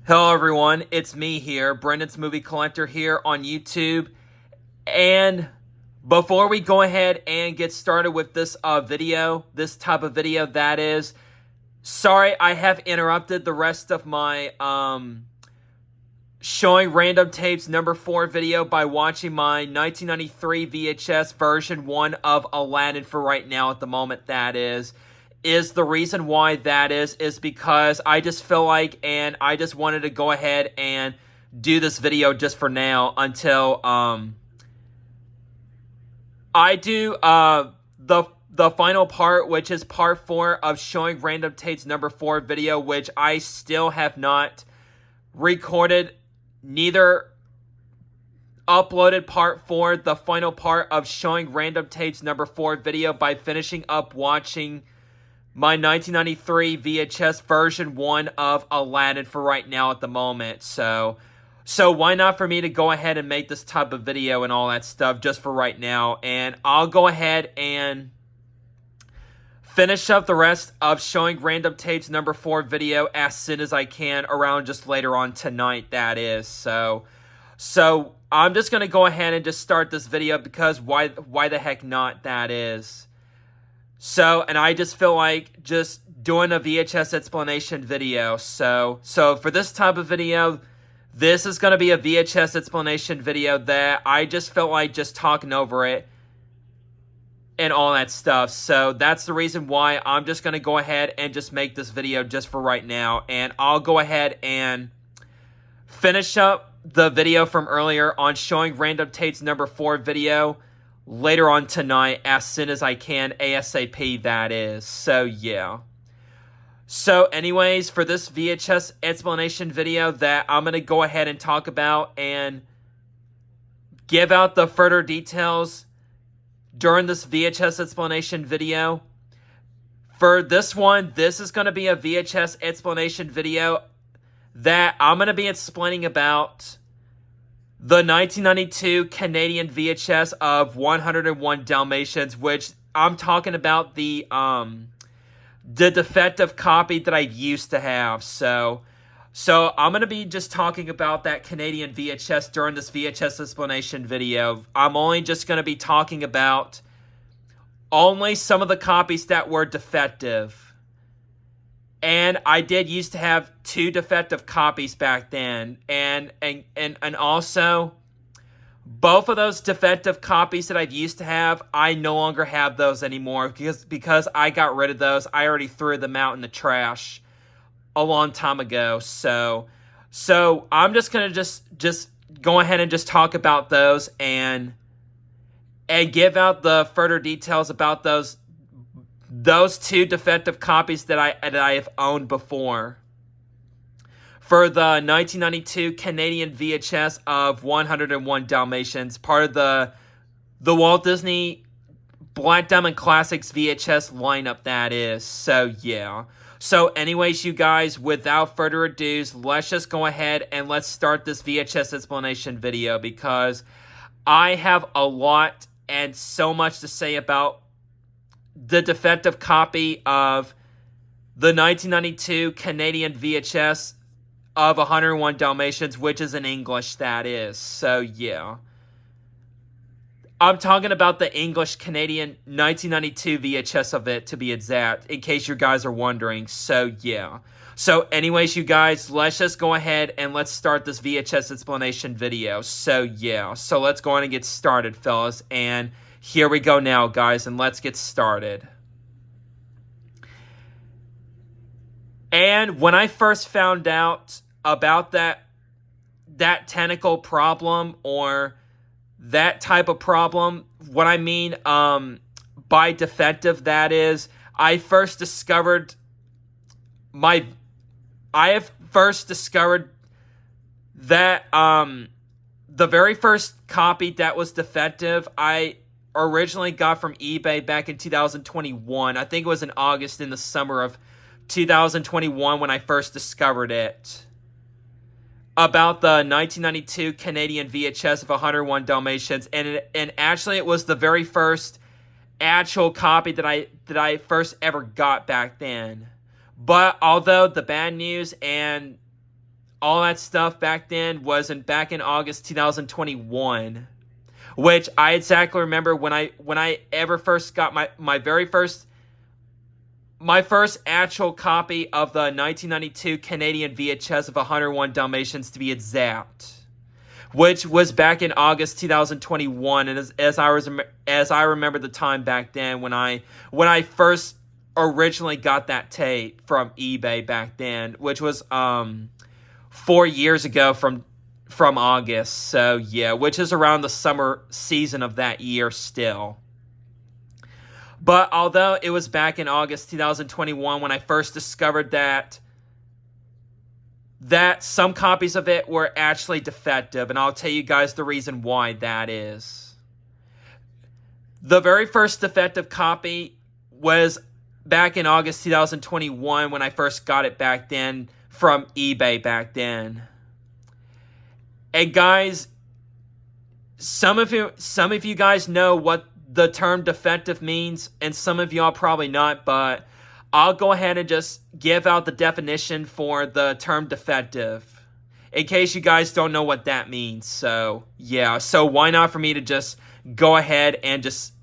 Hello everyone, it's me here, Brendan's Movie Collector here on YouTube. And before we go ahead and get started with this video, this type of video that is, sorry I have interrupted the rest of my showing random tapes number 4 video by watching my 1993 VHS version 1 of Aladdin for right now at the moment that is the reason why that is because I just feel like, and I just wanted to go ahead and do this video just for now until I do the final part, which is part 4 of showing random tapes number 4 video, which I still have not recorded, neither uploaded part 4, the final part of showing random tapes number 4 video, by finishing up watching my 1993 VHS version 1 of Aladdin for right now at the moment. So why not for me to go ahead and make this type of video and all that stuff just for right now. And I'll go ahead and finish up the rest of showing random tapes number 4 video as soon as I can, around just later on tonight that is. So I'm just going to go ahead and just start this video because why the heck not, that is. So, and I just feel like just doing a VHS explanation video. So for this type of video, this is going to be a VHS explanation video that I just felt like just talking over it and all that stuff. So that's the reason why I'm just going to go ahead and just make this video just for right now. And I'll go ahead and finish up the video from earlier on showing random tapes number 4 video later on tonight as soon as I can, ASAP that is. So yeah. So anyways, for this VHS explanation video that I'm going to go ahead and talk about and give out the further details during this VHS explanation video. For this one, this is going to be a VHS explanation video that I'm going to be explaining about the 1992 Canadian VHS of 101 Dalmatians, which I'm talking about the defective copy that I used to have. So I'm going to be just talking about that Canadian VHS during this VHS explanation video. I'm only just going to be talking about only some of the copies that were defective. And I did used to have 2 defective copies back then. And also, both of those defective copies that I used to have, I no longer have those anymore because I got rid of those. I already threw them out in the trash a long time ago. So I'm just going to just go ahead and just talk about those and give out the further details about those 2 defective copies that I have owned before. For the 1992 Canadian VHS of 101 Dalmatians, part of the Walt Disney Black Diamond Classics VHS lineup that is. So yeah. So anyways, you guys, without further ado, let's just go ahead and let's start this VHS explanation video because I have a lot and so much to say about the defective copy of the 1992 Canadian VHS of 101 Dalmatians, which is in English, that is. So, yeah. I'm talking about the English Canadian 1992 VHS of it, to be exact, in case you guys are wondering. So, yeah. So, anyways, you guys, let's just go ahead and let's start this VHS explanation video. So, yeah. So, let's go on and get started, fellas. And here we go now, guys, and let's get started. And when I first found out about that tentacle problem, or that type of problem, what I mean by defective, that is, I have first discovered that the very first copy that was defective, I originally got from eBay back in 2021. I think it was in August, in the summer of 2021, when I first discovered it. About the 1992 Canadian VHS of 101 Dalmatians, and actually it was the very first actual copy that I first ever got back then. But although the bad news and all that stuff back then was back in August 2021, which I exactly remember when I ever first got my first actual copy of the 1992 Canadian VHS of 101 Dalmatians, to be exact, which was back in August 2021. And as I remember the time back then when I first originally got that tape from eBay back then, which was 4 years ago from August. So yeah, which is around the summer season of that year still. But although it was back in August 2021 when I first discovered that some copies of it were actually defective, and I'll tell you guys the reason why that is. The very first defective copy was back in August 2021 when I first got it back then from eBay back then. And guys, some of you guys know what the term defective means, and some of y'all probably not, but I'll go ahead and just give out the definition for the term defective in case you guys don't know what that means. So yeah, so why not for me to just go ahead and just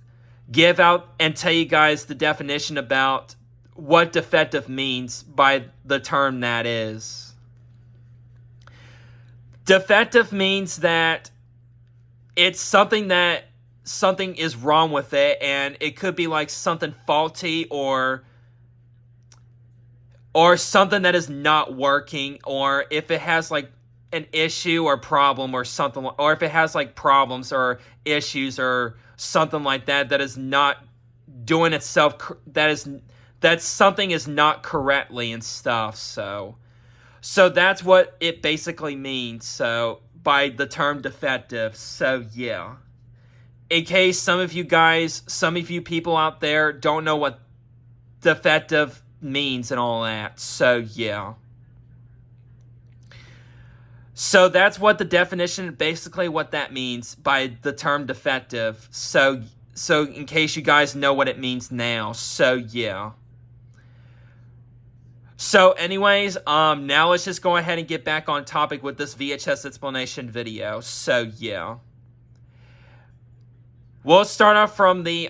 give out and tell you guys the definition about what defective means by the term that is. Defective means that it's something is wrong with it, and it could be like something faulty or something that is not working, or if it has like an issue or problem or something, or if it has like problems or issues or something like that is not doing itself, that something is not correctly and stuff. So that's what it basically means, so by the term defective. So yeah, in case some of you people out there don't know what defective means and all that. So yeah. So that's what the definition, basically what that means by the term defective. So in case you guys know what it means now. So yeah. So anyways, now let's just go ahead and get back on topic with this VHS explanation video. So yeah. We'll start off from the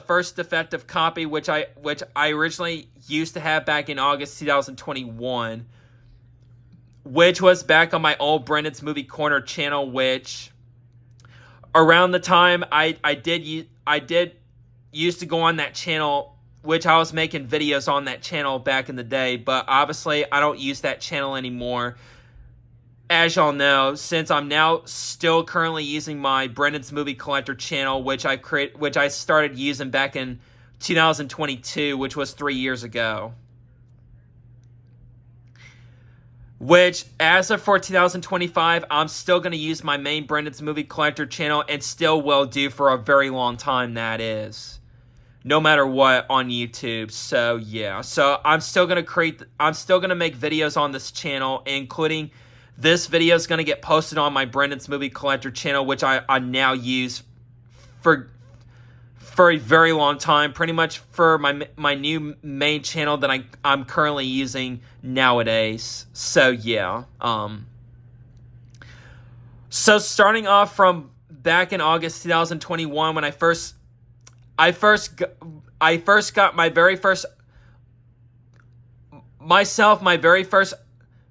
first defective copy, which I originally used to have back in August 2021, which was back on my old Brandon's Movie Corner channel, which around the time I did used to go on that channel, which I was making videos on that channel back in the day, but obviously I don't use that channel anymore, as y'all know, since I'm now still currently using my Brandon's Movie Collector channel, which I started using back in 2022, which was 3 years ago. Which, as of for 2025, I'm still going to use my main Brandon's Movie Collector channel, and still will do for a very long time, that is. No matter what, on YouTube. So yeah, so I'm still going to make videos on this channel, including this video is going to get posted on my Brandon's Movie Collector channel, which I now use for a very long time, pretty much for my new main channel that I'm currently using nowadays. So yeah. So starting off from back in August 2021, when I first got my very first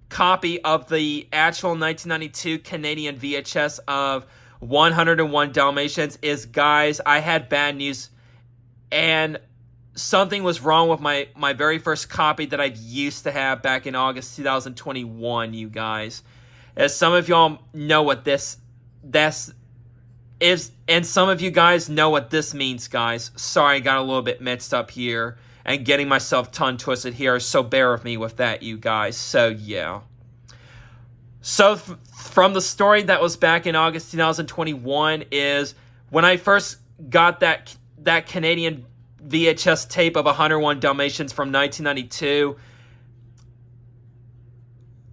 copy of the actual 1992 Canadian VHS of 101 Dalmatians is, guys, I had bad news, and something was wrong with my very first copy that I used to have back in August 2021, you guys. As some of y'all know what this is, and some of you guys know what this means, guys. Sorry, I got a little bit mixed up here and getting myself tongue twisted here, so bear with me with that, you guys. So yeah. So from the story that was back in August 2021 is when I first got that Canadian VHS tape of 101 Dalmatians from 1992.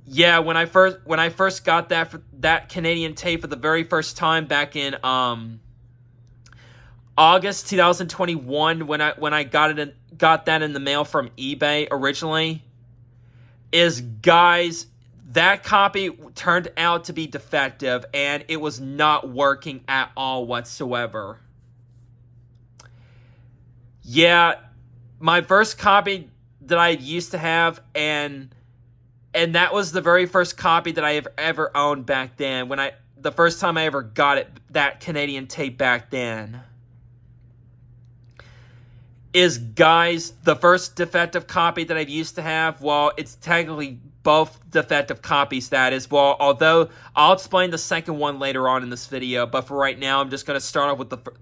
Yeah, when I first got that Canadian tape for the very first time back in August 2021, when I got that in the mail from eBay originally, is, guys, that copy turned out to be defective, and it was not working at all whatsoever. Yeah, my first copy that I used to have, and that was the very first copy that I have ever owned back then, the first time I ever got it, that Canadian tape back then. Is, guys, the first defective copy that I used to have, well, it's technically both defective copies, that is. Well, although I'll explain the second one later on in this video, but for right now, I'm just going to start off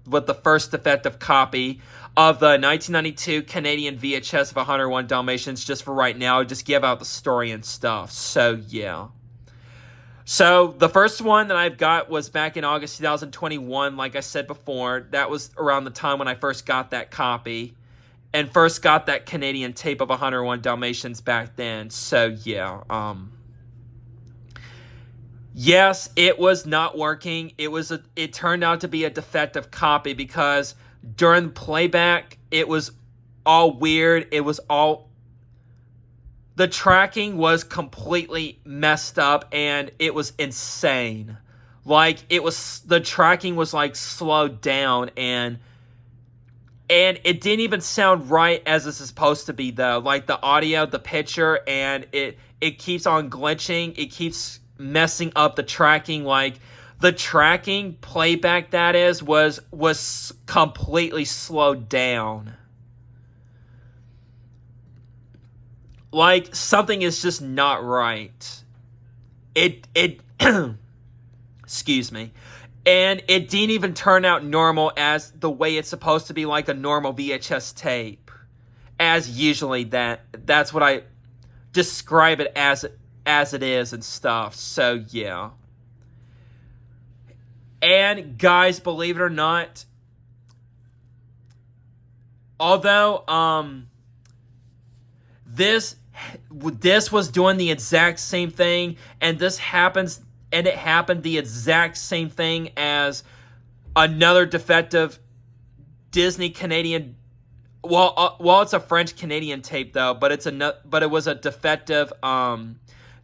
with the first defective copy of the 1992 Canadian VHS of 101 Dalmatians. Just for right now, I'll just give out the story and stuff. So, yeah. So, the first one that I've got was back in August 2021, like I said before. That was around the time when I first got that copy. And first got that Canadian tape of 101 Dalmatians back then. So, yeah. Yes, it was not working. It turned out to be a defective copy because during playback, it was all weird. The tracking was completely messed up, and it was insane. Like, the tracking was, like, slowed down, and it didn't even sound right as it's supposed to be, though. Like, the audio, the picture, and it keeps on glitching. It keeps messing up the tracking. Like, the tracking playback, that is, was completely slowed down. Like, something is just not right. Excuse me. And it didn't even turn out normal as the way it's supposed to be, like a normal VHS tape. As usually that's what I describe it as it is and stuff. So, yeah. And, guys, believe it or not, although, this was doing the exact same thing, and it happened the exact same thing as another defective Disney Canadian. Well, it's a French Canadian tape though, but it was a defective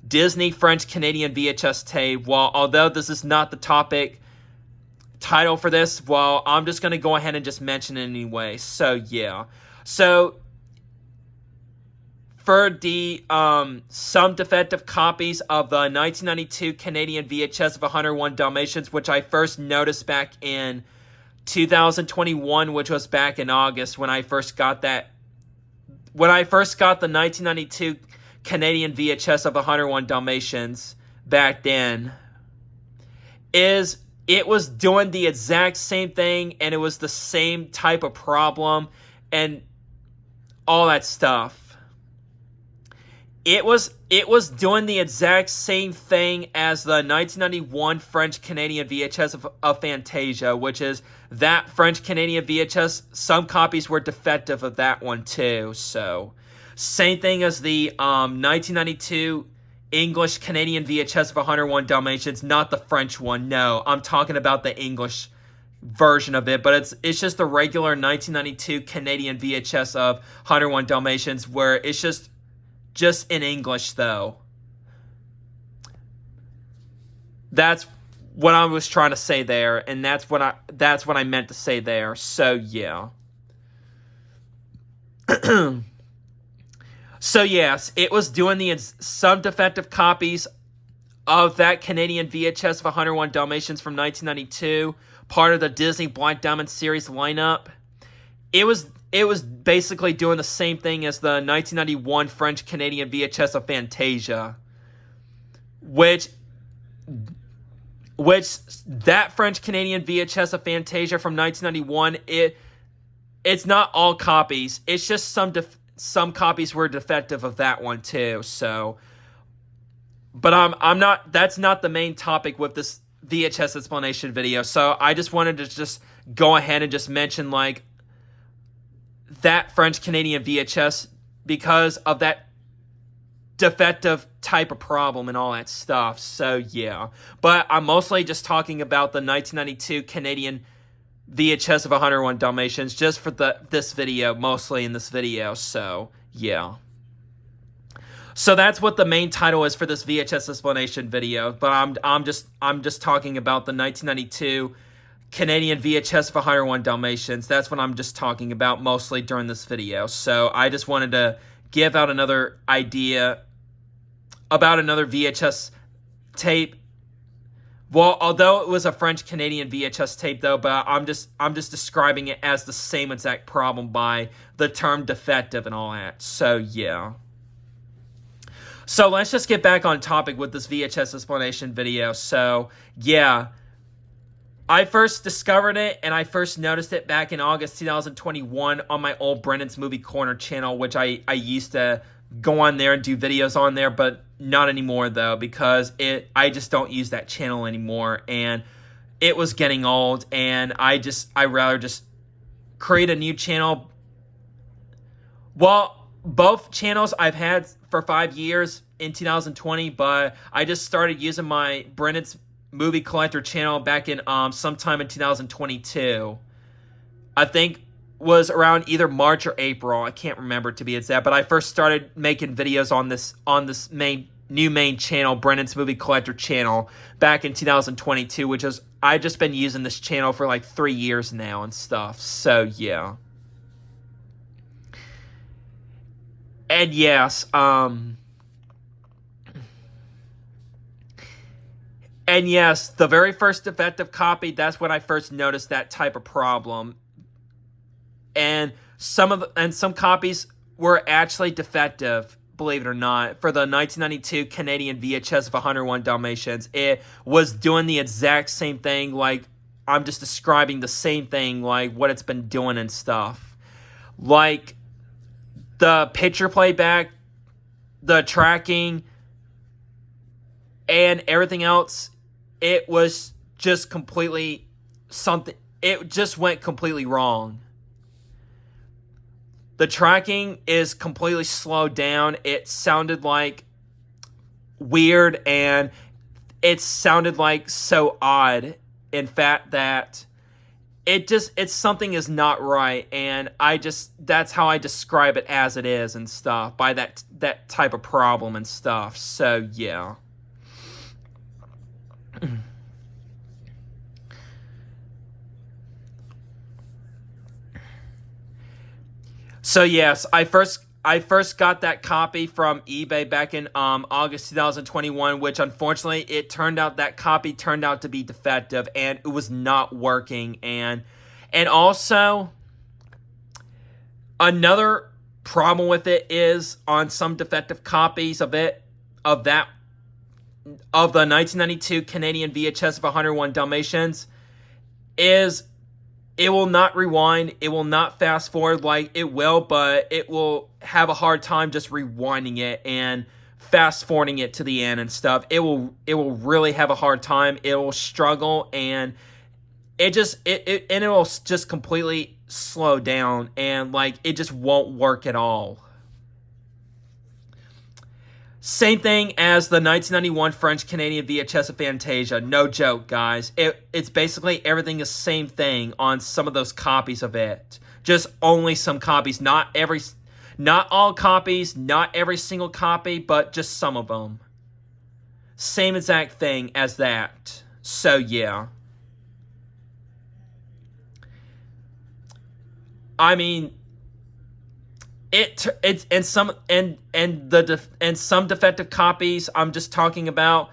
Disney French Canadian VHS tape. Well, although this is not the topic title for this, well, I'm just gonna go ahead and just mention it anyway. So yeah, so. For the some defective copies of the 1992 Canadian VHS of 101 Dalmatians, which I first noticed back in 2021, which was back in August when I first got that. When I first got the 1992 Canadian VHS of 101 Dalmatians back then, it was doing the exact same thing, and it was the same type of problem and all that stuff. It was doing the exact same thing as the 1991 French-Canadian VHS of Fantasia, which is that French-Canadian VHS. Some copies were defective of that one too. So, same thing as the 1992 English-Canadian VHS of 101 Dalmatians, not the French one. No, I'm talking about the English version of it, but it's just the regular 1992 Canadian VHS of 101 Dalmatians, where it's just in English, though. That's what I was trying to say there, and that's what I meant to say there. So yeah. So yes, it was doing some defective copies of that Canadian VHS of 101 Dalmatians from 1992, part of the Disney Black Diamond series lineup. It was basically doing the same thing as the 1991 French-Canadian VHS of Fantasia, which that French-Canadian VHS of Fantasia from 1991, it's not all copies. It's just some copies were defective of that one too. So, but I'm not. That's not the main topic with this VHS explanation video. So I just wanted to just go ahead and just mention like that French-Canadian VHS because of that defective type of problem and all that stuff. So, yeah. But I'm mostly just talking about the 1992 Canadian VHS of 101 Dalmatians just for this video, mostly in this video. So, yeah. So that's what the main title is for this VHS explanation video. But I'm just talking about the 1992 Canadian VHS of 101 Dalmatians. That's what I'm just talking about mostly during this video. So I just wanted to give out another idea about another VHS tape. Well, although it was a French-Canadian VHS tape, though, but I'm just describing it as the same exact problem by the term defective and all that. So, yeah. So, let's just get back on topic with this VHS explanation video. So, yeah. I first discovered it, and I first noticed it back in August 2021 on my old Brennan's Movie Corner channel, which I used to go on there and do videos on there, but not anymore, though, because I just don't use that channel anymore, and it was getting old, and I rather just create a new channel. Well, both channels I've had for 5 years in 2020, but I just started using my Brennan's Movie Collector channel back in sometime in 2022. I think was around either March or April. I can't remember to be exact, but I first started making videos on this main channel, Brennan's Movie Collector channel, back in 2022, which is I just been using this channel for like 3 years now and stuff. So yeah. And yes, and yes, the very first defective copy, that's when I first noticed that type of problem. And some copies were actually defective, believe it or not, for the 1992 Canadian VHS of 101 Dalmatians. It was doing the exact same thing, like I'm just describing the same thing, like what it's been doing and stuff. Like the picture playback, the tracking, and everything else, it was just completely something. It just went completely wrong. The tracking is completely slowed down. It sounded like weird, and it sounded like so odd. In fact, that it's something is not right, and that's how I describe it as it is and stuff, by that type of problem and stuff. So yeah. So yes, I first got that copy from eBay back in August 2021, which unfortunately that copy turned out to be defective, and it was not working. And also another problem with it is on some defective copies of the 1992 Canadian VHS of 101 Dalmatians is it will not rewind, it will not fast forward like it will, but it will have a hard time just rewinding it and fast forwarding it to the end and stuff. It will really have a hard time. It will struggle, and it will just completely slow down, and like it just won't work at all. Same thing as the 1991 French-Canadian VHS of Fantasia. No joke, guys. It's basically everything the same thing on some of those copies of it. Just only some copies. Not all copies, not every single copy, but just some of them. Same exact thing as that. So, yeah. I mean, some defective copies I'm just talking about,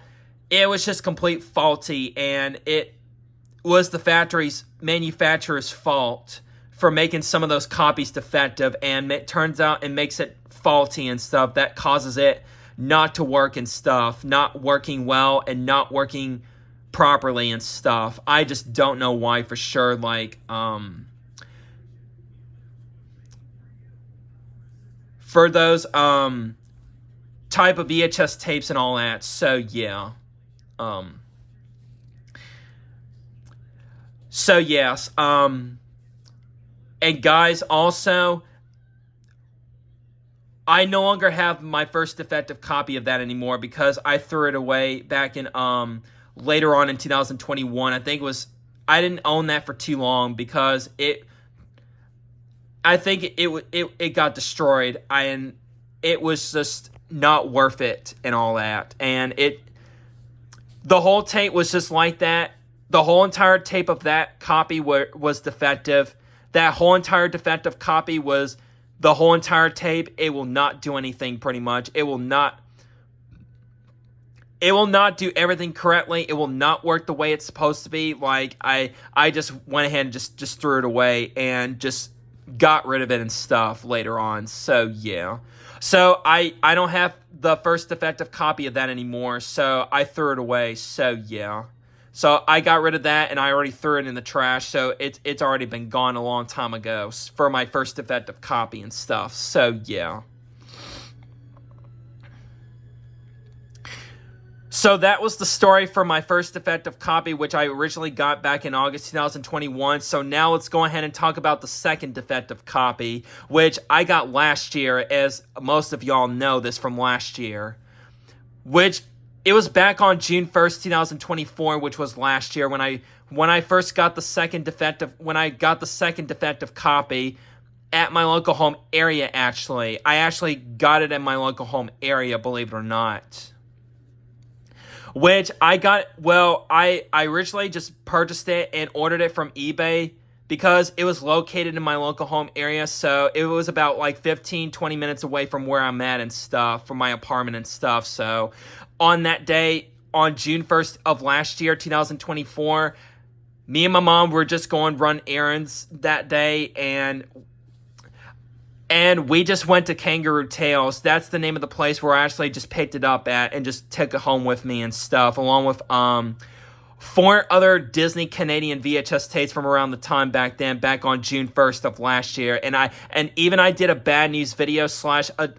it was just complete faulty, and it was the manufacturer's fault for making some of those copies defective, and it turns out it makes it faulty and stuff. That causes it not to work and stuff, not working well and not working properly and stuff. I just don't know why for sure, like for those type of VHS tapes and all that. So yeah. So yes. And guys, also, I no longer have my first defective copy of that anymore because I threw it away back in later on in 2021. I think I didn't own that for too long because I think it got destroyed, and it was just not worth it and all that. And the whole tape was just like that. The whole entire tape of that copy was defective. That whole entire defective copy was the whole entire tape. It will not do anything, pretty much. It will not do everything correctly. It will not work the way it's supposed to be. Like, I just went ahead and just threw it away and just got rid of it and stuff later on. So, yeah. So, I don't have the first defective copy of that anymore, so I threw it away. So, yeah. So, I got rid of that, and I already threw it in the trash, so it's already been gone a long time ago for my first defective copy and stuff. So, yeah. So that was the story for my first defective copy, which I originally got back in August 2021. So now let's go ahead and talk about the second defective copy, which I got last year, as most of y'all know this from last year. Which, it was back on June 1st, 2024, which was last year when I first got the second defective, copy at my local home area, actually. I actually got it in my local home area, believe it or not. Which I got, well, I originally just purchased it and ordered it from eBay because it was located in my local home area. So it was about like 15, 20 minutes away from where I'm at and stuff, from my apartment and stuff. So on that day, on June 1st of last year, 2024, me and my mom were just going run errands that day, and we just went to Kangaroo Tales. That's the name of the place where I actually just picked it up at and just took it home with me and stuff, along with 4 other Disney Canadian VHS tapes from around the time back then, back on June 1st of last year. And I did a bad news video / a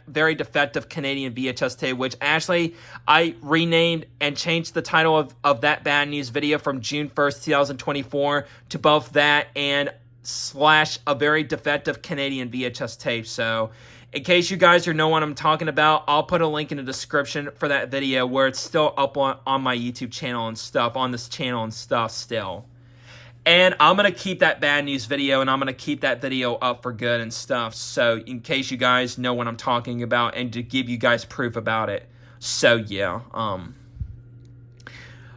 very defective Canadian VHS tape, which actually I renamed and changed the title of that bad news video from June 1st, 2024 to both that and / a very defective Canadian VHS tape. So in case you guys know what I'm talking about, I'll put a link in the description for that video where it's still up on my YouTube channel and stuff, on this channel and stuff still. And I'm going to keep that bad news video, and I'm going to keep that video up for good and stuff. So in case you guys know what I'm talking about, and to give you guys proof about it. So yeah.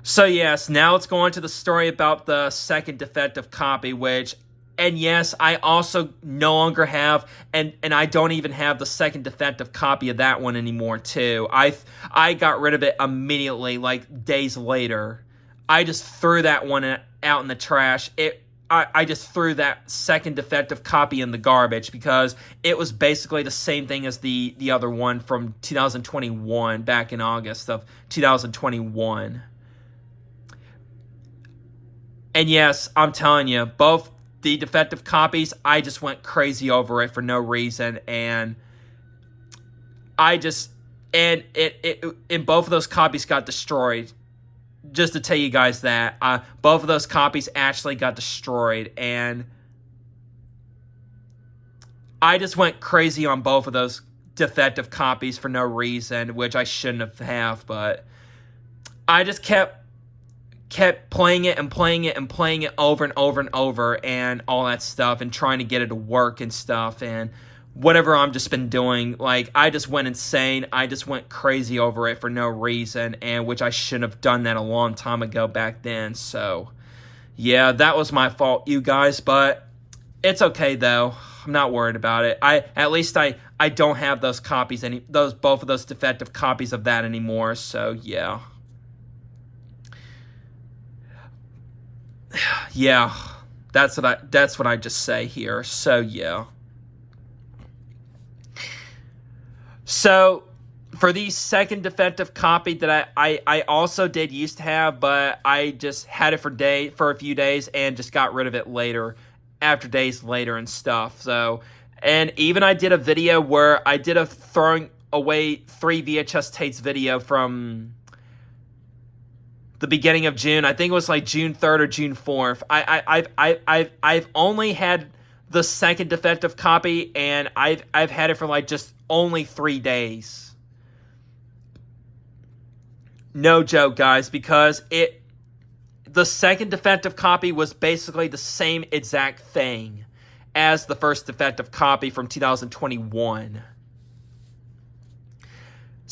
So yes, now let's go on to the story about the second defective copy, which... And yes, I also no longer have, and I don't even have the second defective copy of that one anymore, too. I got rid of it immediately, like days later. I just threw that one out in the trash. I just threw that second defective copy in the garbage because it was basically the same thing as the other one from 2021, back in August of 2021. And yes, I'm telling you, both the defective copies, I just went crazy over it for no reason, and and both of those copies got destroyed. Just to tell you guys that, both of those copies actually got destroyed, and I just went crazy on both of those defective copies for no reason, which I shouldn't have, but I just kept playing it and playing it and playing it over and over and over and all that stuff, and trying to get it to work and stuff, and whatever I've just been doing. Like, I just went insane. I just went crazy over it for no reason, and which I shouldn't have done that a long time ago back then. So yeah, that was my fault, you guys, but it's okay though. I'm not worried about it. At least I don't have those copies, both of those defective copies of that anymore. So yeah. Yeah, that's what I just say here. So yeah. So for the second defective copy that I also did used to have, but I just had it for a few days and just got rid of it after days later and stuff. So, and even I did a video where I did a throwing away 3 VHS tapes video from the beginning of June. I think it was like June 3rd or June 4th. I've only had the second defective copy, and I've had it for like just only 3 days. No joke, guys, because the second defective copy was basically the same exact thing as the first defective copy from 2021.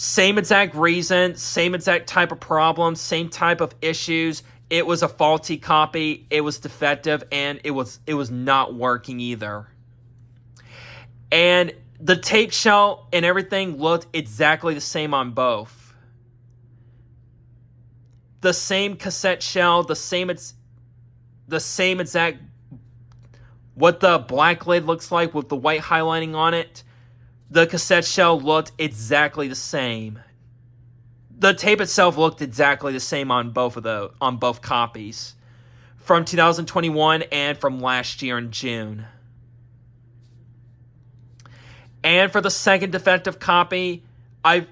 Same exact reason, same exact type of problem, same type of issues. It was a faulty copy, it was defective, and it was not working either. And the tape shell and everything looked exactly the same on both. The same cassette shell, the same exact what the black lid looks like with the white highlighting on it. The cassette shell looked exactly the same. The tape itself looked exactly the same on both copies from 2021 and from last year in June. And for the second defective copy, I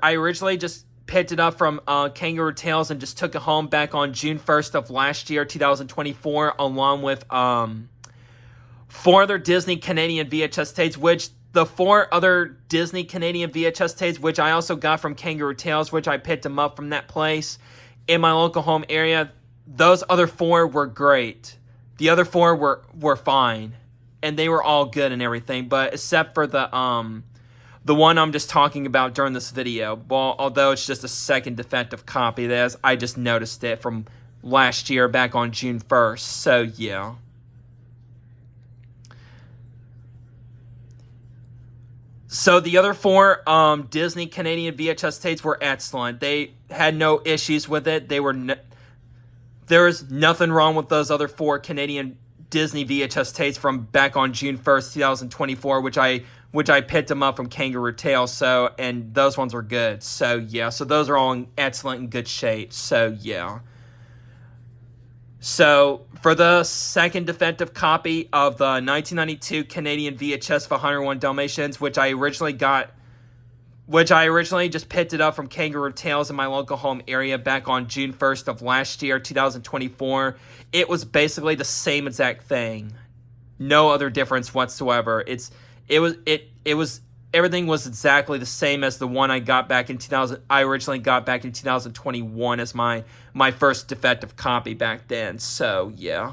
originally just picked it up from Kangaroo Tales and just took it home back on June 1st of last year, 2024, along with 4 other Disney Canadian VHS tapes, which the 4 other Disney Canadian VHS tapes, which I also got from Kangaroo Tales, which I picked them up from that place in my local home area, those other 4 were great. The other 4 were fine, and they were all good and everything, but except for the one I'm just talking about during this video. Well, although it's just a second defective copy, I just noticed it from last year back on June 1st, so yeah. So the other 4 Disney Canadian VHS tapes were excellent. They had no issues with it. There was nothing wrong with those other 4 Canadian Disney VHS tapes from back on June 1st, 2024, which I picked them up from Kangaroo Tales, and those ones were good. So yeah, so those are all in excellent and good shape. So yeah. So, for the second defective copy of the 1992 Canadian VHS of 101 Dalmatians, which I originally just picked it up from Kangaroo Tales in my local home area back on June 1st of last year, 2024, it was basically the same exact thing. No other difference whatsoever. Everything was exactly the same as the one I originally got back in 2021 as my first defective copy back then. So, yeah.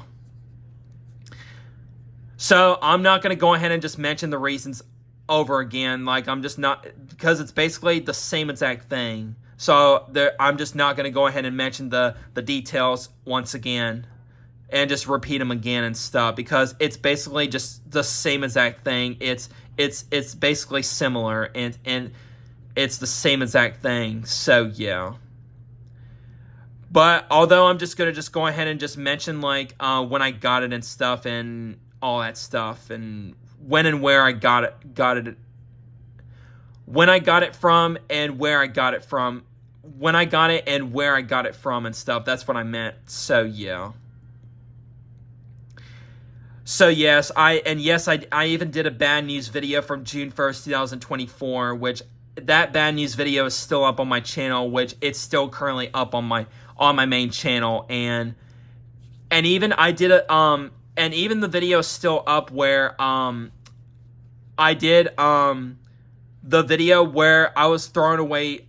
So, I'm not going to go ahead and just mention the reasons over again. Like, I'm just not, because it's basically the same exact thing. So, I'm just not going to go ahead and mention the details once again and just repeat them again and stuff, because it's basically just the same exact thing. It's basically similar, and it's the same exact thing. So yeah. But although I'm just gonna go ahead and just mention when I got it and stuff and all that stuff, and when and where I got it, when I got it from and where I got it from, when I got it and where I got it from and stuff. That's what I meant. So yeah. So yes, I even did a bad news video from June 1st, 2024, which that bad news video is still up on my channel, which it's still currently up on my main channel, and even I did and even the video is still up where I did the video where I was throwing away 3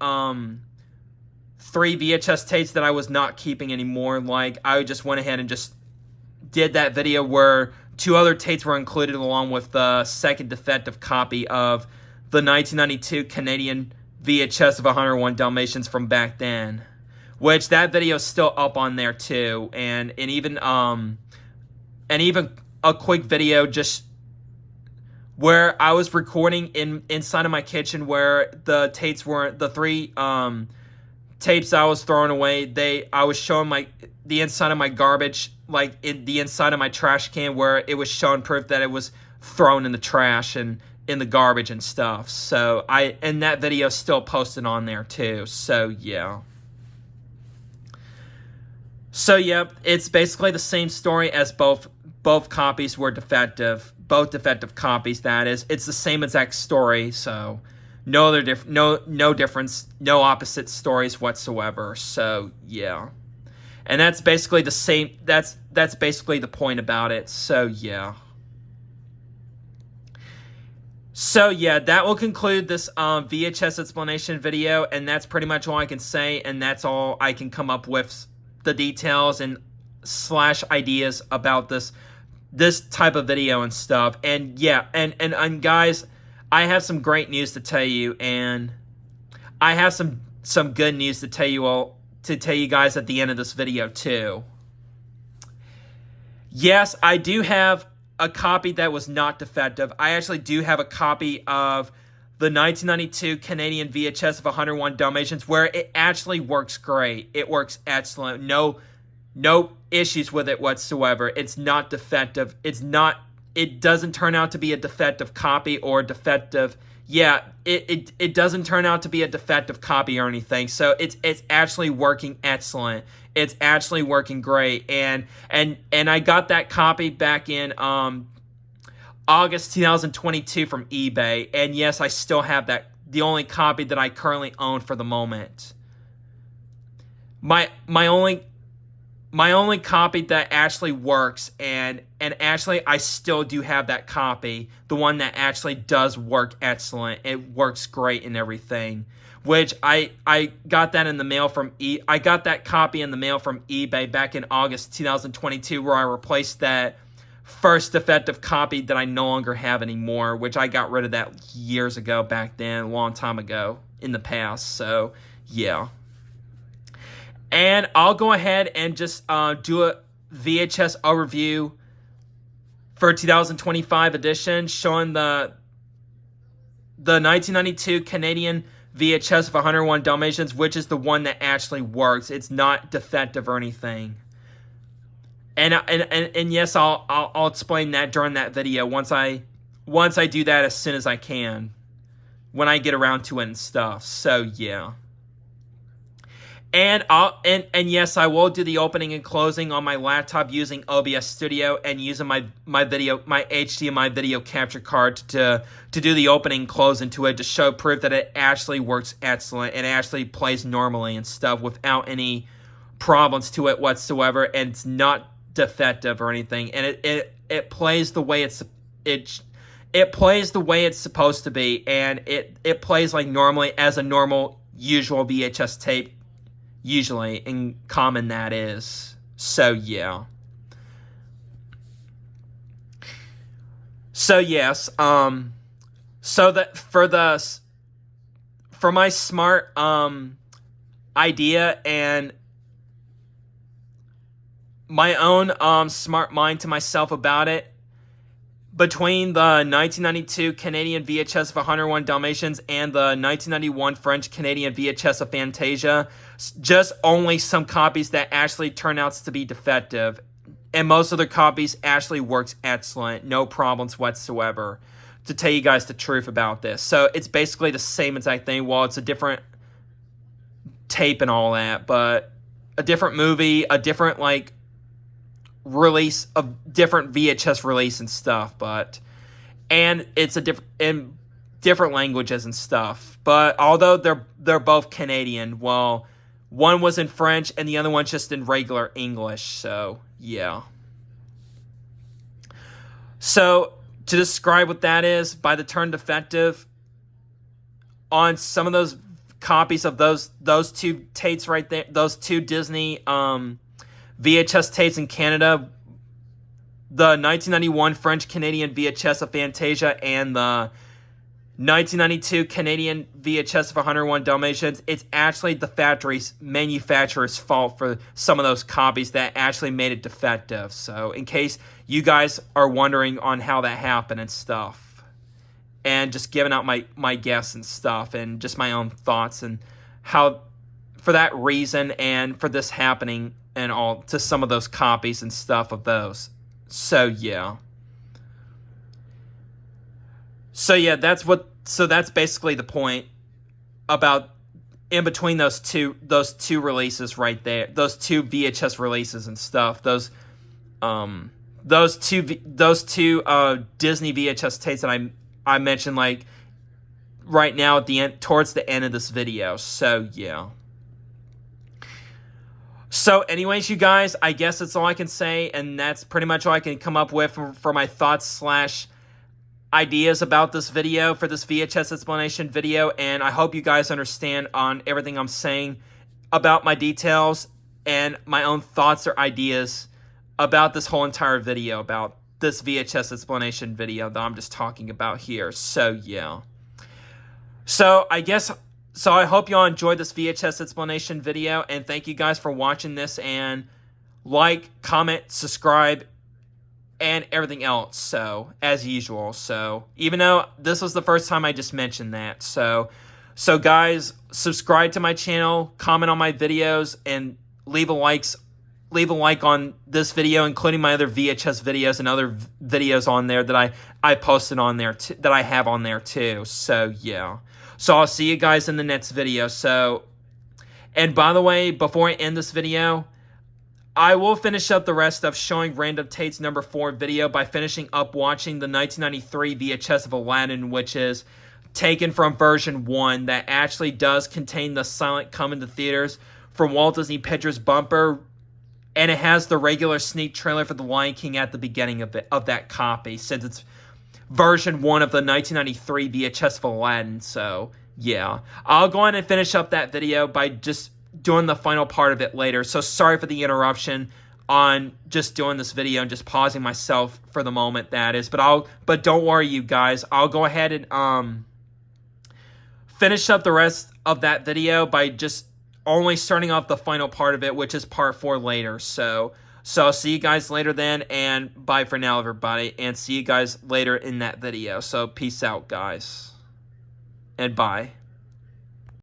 VHS tapes that I was not keeping anymore. Like, I just went ahead and just did that video where 2 other tapes were included along with the second defective copy of the 1992 Canadian VHS of 101 Dalmatians from back then, which that video is still up on there too, and even a quick video just where I was recording inside of my kitchen, where the tapes weren't, the 3 tapes I was throwing away, I was showing the inside of my garbage, like the inside of my trash can, where it was showing proof that it was thrown in the trash and in the garbage and stuff. So and that video is still posted on there too. So yeah. So yeah, it's basically the same story as both copies were defective. Both defective copies, that is. It's the same exact story, so no difference, no opposite stories whatsoever. So yeah. And that's basically the same, that's basically the point about it. So yeah. So yeah, that will conclude this VHS explanation video, and that's pretty much all I can say, and that's all I can come up with, the details and / ideas about this type of video and stuff. And yeah, and guys, I have some great news to tell you, and I have some good news to tell you guys at the end of this video too. Yes, I do have a copy that was not defective. I actually do have a copy of the 1992 Canadian VHS of 101 Dalmatians where it actually works great. It works excellent. No issues with it whatsoever. It's not defective. It doesn't turn out to be a defective copy or defective. Yeah, it doesn't turn out to be a defective copy or anything. So it's actually working excellent. It's actually working great. And I got that copy back in August 2022 from eBay. And yes, I still have that, the only copy that I currently own for the moment. My only copy that actually works, and actually I still do have that copy, the one that actually does work excellent. It works great and everything, which I got that in the mail from I got that copy in the mail from eBay back in August 2022, where I replaced that first defective copy that I no longer have anymore, which I got rid of that years ago back then, a long time ago in the past. So yeah. And I'll go ahead and just do a VHS overview for 2025 edition, showing the 1992 Canadian VHS of 101 Dalmatians, which is the one that actually works. It's not defective or anything. And yes, I'll explain that during that video once I do that as soon as I can, when I get around to it and stuff. So yeah. And yes, I will do the opening and closing on my laptop using OBS Studio and using my HDMI video capture card to do the opening and closing to it, to show proof that it actually works excellent and actually plays normally and stuff without any problems to it whatsoever, and it's not defective or anything, and it plays the way it plays the way it's supposed to be, and it plays like normally, as a normal usual VHS tape usually in common that is. So yeah. So yes, so that for my smart idea and my own smart mind to myself about it, between the 1992 Canadian VHS of 101 Dalmatians and the 1991 French-Canadian VHS of Fantasia, just only some copies that actually turn out to be defective. And most of the copies actually works excellent. No problems whatsoever, to tell you guys the truth about this. So it's basically the same exact thing. Well, it's a different tape and all that, but a different movie, a different, like, release of different VHS release and stuff, and it's in different languages and stuff. But although they're both Canadian, well, one was in French and the other one's just in regular English. So yeah. So to describe what that is, by the term defective, on some of those copies of those two tapes right there, those two Disney VHS tapes in Canada, the 1991 French-Canadian VHS of Fantasia and the 1992 Canadian VHS of 101 Dalmatians, it's actually the manufacturer's fault for some of those copies that actually made it defective. So in case you guys are wondering on how that happened and stuff, and just giving out my guess and stuff, and just my own thoughts, and how for that reason and for this happening and all, to some of those copies and stuff of those. So yeah. So yeah, that's basically the point about in between those two releases right there, those two VHS releases and stuff. Those two Disney VHS tapes that I mentioned, like, right now at the end, towards the end of this video. So yeah. So anyways, you guys, I guess that's all I can say, and that's pretty much all I can come up with for my thoughts / ideas about this video, for this VHS explanation video, and I hope you guys understand on everything I'm saying about my details and my own thoughts or ideas about this whole entire video, about this VHS explanation video that I'm just talking about here. So yeah. So I guess So I hope y'all enjoyed this VHS explanation video, and thank you guys for watching this, and like, comment, subscribe, and everything else, so, as usual. So, even though this was the first time I just mentioned that. So guys, subscribe to my channel, comment on my videos, and leave a like on this video, including my other VHS videos and other videos on there that I posted on there, that I have on there too. So, yeah. So, I'll see you guys in the next video. So, and by the way, before I end this video, I will finish up the rest of Showing Random Tate's number 4 video by finishing up watching the 1993 VHS of Aladdin, which is taken from version 1, that actually does contain the silent coming to theaters from Walt Disney Pictures bumper, and it has the regular sneak trailer for The Lion King at the beginning of that copy, since it's version 1 of the 1993 VHS of Aladdin. So, yeah. I'll go ahead and finish up that video by just doing the final part of it later. So, sorry for the interruption on just doing this video and just pausing myself for the moment, that is. But don't worry, you guys. I'll go ahead and finish up the rest of that video by just only starting off the final part of it, which is part 4 later. So I'll see you guys later then, and bye for now, everybody, and see you guys later in that video. So peace out, guys, and bye.